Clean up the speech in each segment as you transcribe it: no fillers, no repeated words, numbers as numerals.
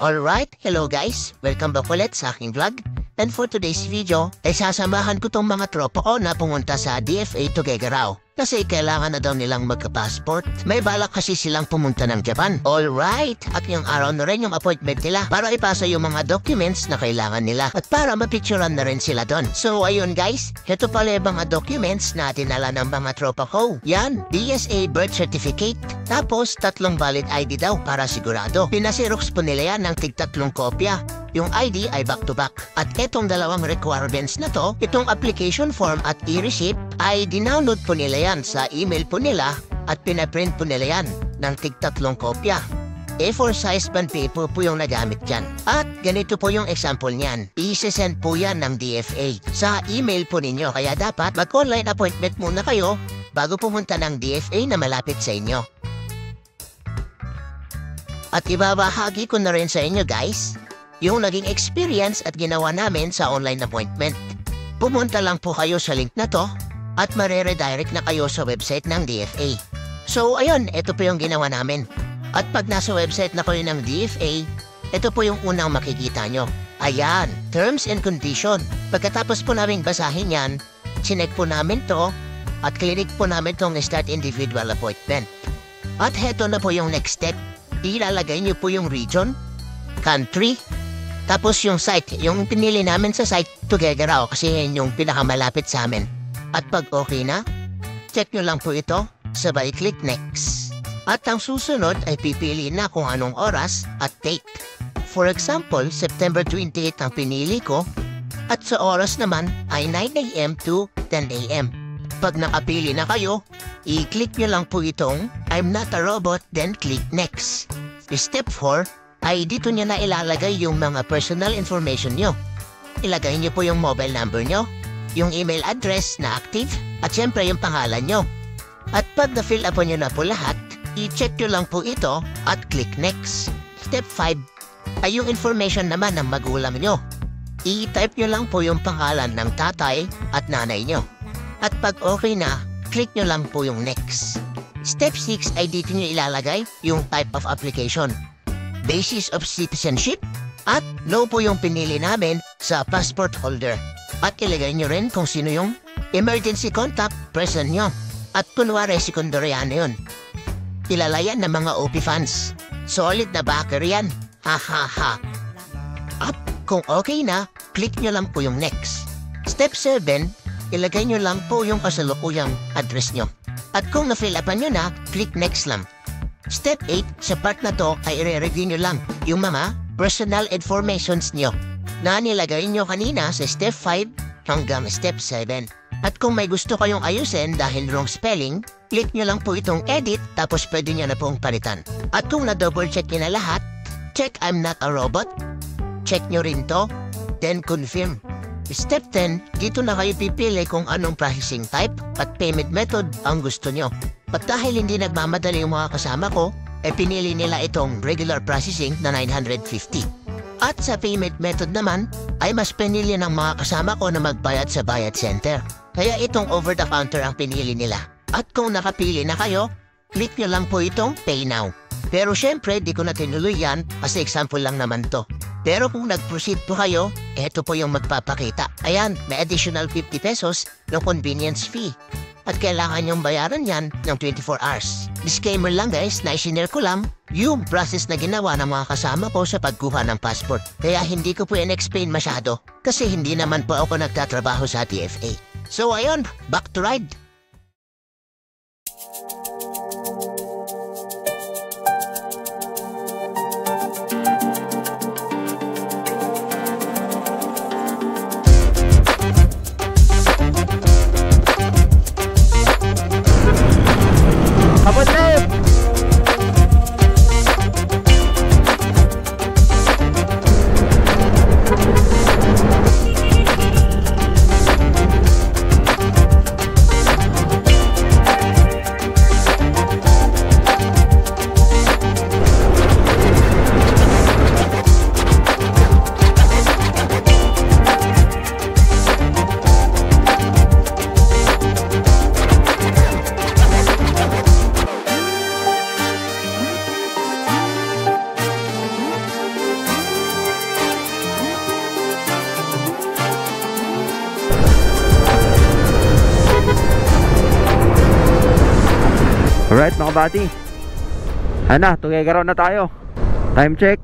Alright, hello guys! Welcome back ulit sa aking vlog. And for today's video, ay sasamahan ko tong mga tropa ko na pumunta sa DFA Tuguegarao. Kasi kailangan na daw nilang magka-passport. May balak kasi silang pumunta ng Japan. Alright! At yung araw na rin yung appointment nila para ipasa yung mga documents na kailangan nila. At para mapicturean na rin sila doon. So ayun guys, heto pala yung mga documents na tinala ng mga tropa ko. Yan, DSA birth certificate. Tapos 3 valid ID daw para sigurado. Pinasirox po nila yan ng tig-3 kopya. Yung ID ay back-to-back. At etong 2 requirements na to, itong application form at e-receipt ay dinownload po nila yan sa email po nila at pinaprint po nila yan ng tig-3 kopya. A4 size bond paper po yung nagamit dyan. At ganito po yung example niyan. I-send po yan ng DFA sa email po ninyo. Kaya dapat mag-online appointment muna kayo bago pumunta ng DFA na malapit sa inyo. At ibabahagi ko na rin sa inyo guys, yung naging experience at ginawa namin sa online appointment. Pumunta lang po kayo sa link na to at mare-redirect na kayo sa website ng DFA. So ayun, ito po yung ginawa namin. At pag nasa website na kayo ng DFA, ito po yung unang makikita nyo. Ayan, terms and condition. Pagkatapos po namin basahin yan, sinek po namin to at clinic po namin tong start individual appointment. At heto na po yung next step. Ilalagay nyo po yung region, country, tapos yung site, yung pinili namin sa site, Tuguegarao kasi yun yung pinakamalapit sa amin. At pag okay na, check nyo lang po ito, sabay click next. At ang susunod ay pipili na kung anong oras at date. For example, September 28 ang pinili ko, at sa oras naman ay 9 AM to 10 AM. Pag nakapili na kayo, i-click nyo lang po itong I'm not a robot, then click next. Step 4 ay dito nyo na ilalagay yung mga personal information nyo. Ilagay nyo po yung mobile number nyo, yung email address na active, at syempre yung pangalan nyo. At pag na-fill up nyo na po lahat, i-check nyo lang po ito at click next. Step 5 ay yung information naman ng magulang nyo. I-type nyo lang po yung pangalan ng tatay at nanay nyo. At pag okay na, click nyo lang po yung next. Step 6 ay dito nyo ilalagay yung type of application. Basis of citizenship at no po yung pinili namin sa passport holder. At ilagay nyo rin kung sino yung emergency contact person nyo. At kunwari sekundaryano yun. Kilalayan ng mga OP fans. Solid na backer yan. Ha ha ha. At kung okay na, click nyo lang po yung next. Step 7, ilagay nyo lang po yung kasalukuyang address nyo. At kung na-fill upan nyo na, click next lang. Step 8, sa part na to ay i-review nyo lang yung mga personal informations nyo na nilagay nyo kanina sa step 5 hanggang step 7. At kung may gusto kayong ayusin dahil wrong spelling, click nyo lang po itong edit tapos pwede nyo na pong palitan. At kung na-double check nyo na lahat, check I'm not a robot, check nyo rin to, then confirm. Step 10, dito na kayo pipili kung anong processing type at payment method ang gusto nyo. At dahil hindi nagmamadali yung mga kasama ko, pinili nila itong regular processing na 950. At sa payment method naman, ay mas pinili ng mga kasama ko na magbayad sa bayad center. Kaya itong over the counter ang pinili nila. At kung nakapili na kayo, click nyo lang po itong pay now. Pero syempre, di ko na tinuloy yan kasi example lang naman to. Pero kung nag-proceed po kayo, eto po yung magpapakita. Ayan, may additional 50 pesos ng convenience fee. At kailangan yung bayaran yan ng 24 hours. Disclaimer lang guys, na isinare ko lang yung process na ginawa ng mga kasama ko sa pagkuha ng passport. Kaya hindi ko po in-explain masyado kasi hindi naman po ako nagtatrabaho sa TFA. So ayun, back to ride! Abot na! Alright mga buddy, ano, Tuguegarao na tayo. Time check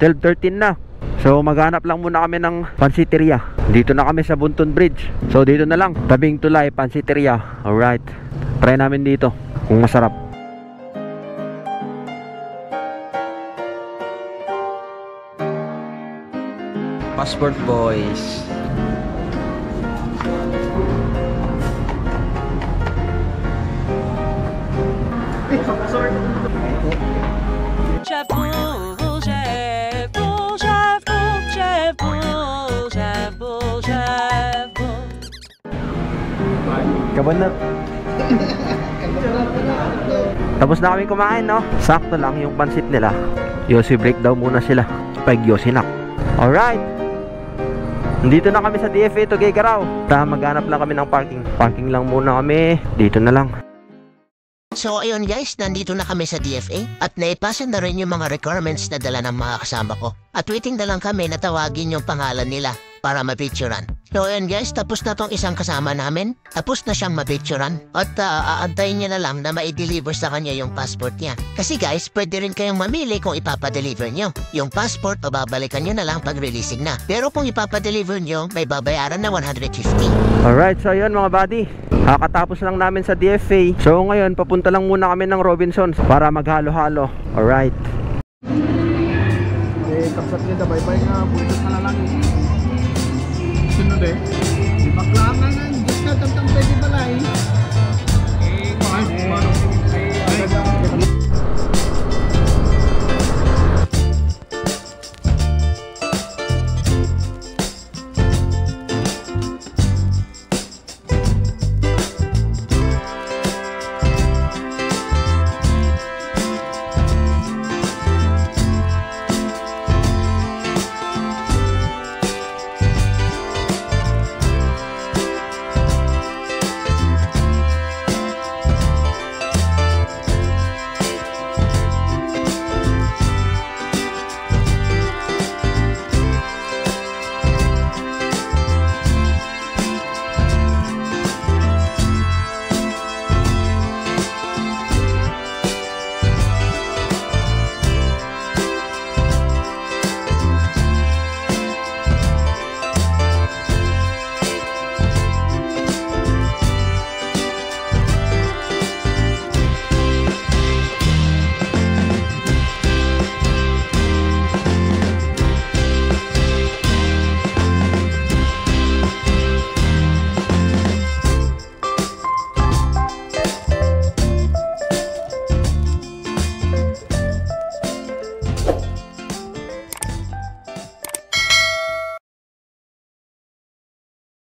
12:13 na. So maghanap lang muna kami ng pansiteria. Dito na kami sa Bunton Bridge. So dito na lang, tabing tulay, pansiteria. Alright, try namin dito kung masarap. Passport Boys. Kabanat. Tapos na kami kumain, no? Sakto lang yung pansit nila. Yossi break daw muna sila. Pag Yossi nak. Alright, nandito na kami sa DFA Tuguegarao. Maghanap lang kami ng parking. Parking lang muna kami. Dito na lang. So ayun guys, nandito na kami sa DFA at naipasa na rin yung mga requirements na dala ng mga kasama ko. At waiting na lang kami na tawagin yung pangalan nila para mapicturan. So ayun guys, tapos na tong isang kasama namin. Tapos na siyang mapicturan. At aantayin niya na lang na ma-deliver sa kanya yung passport niya. Kasi guys, pwede rin kayong mamili kung ipapadeliver nyo. Yung passport, babalikan nyo na lang pag releasing na. Pero kung ipapadeliver nyo, may babayaran na 150. Alright, so ayun mga buddy, kakatapos lang namin sa DFA. So ngayon, papunta lang muna kami ng Robinsons para maghalo-halo. Alright. Kapsat niya dabay-bay nga, bulitot na lang. Sunod di baklaan na, just na tamtang pwede balay. Agad